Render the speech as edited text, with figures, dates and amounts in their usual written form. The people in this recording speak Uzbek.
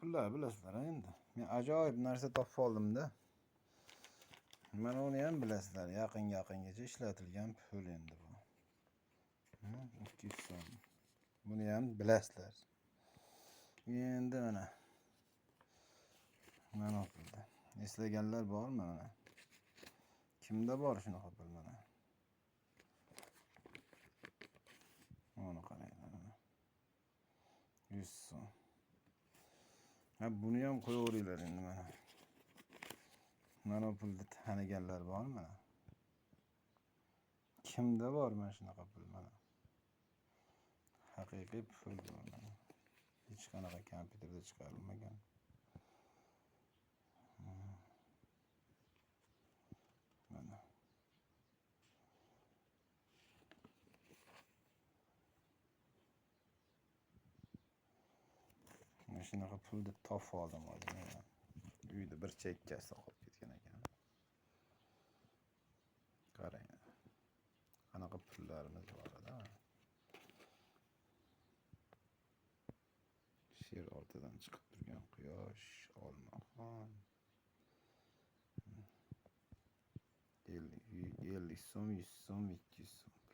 pullar bilasizlar endi. Men ajoyib narsa topib oldim-da. Mana uni ham bilasizlar, yaqingacha ishlatilgan pul endi bu. 200 so'm. Buni ham bilasizlar. Endi mana pulda. Eslaganlar bormi mana? Kimda bor shunaqa pul mana? Mana qaranglar mana. 100 so'm. Ha, buni ham qo'yaveringlar endi mana. Mana pulni taniganlar bormi? Kimda bor mana shunaqa pul mana? Haqiqiy pul bu mana. Hech qanaqa kompyuterda chiqarilmagan. Mana. Mana shunaqa pulni topib oldim hozir. Uyda bir chekkasi qolib ketgan ekan. Qarang. Qanaqa pullarimiz bor edi. Sher ortidan chiqib turgan quyosh, olmaxon. 50 so'm, 100 so'm, 200 so'm.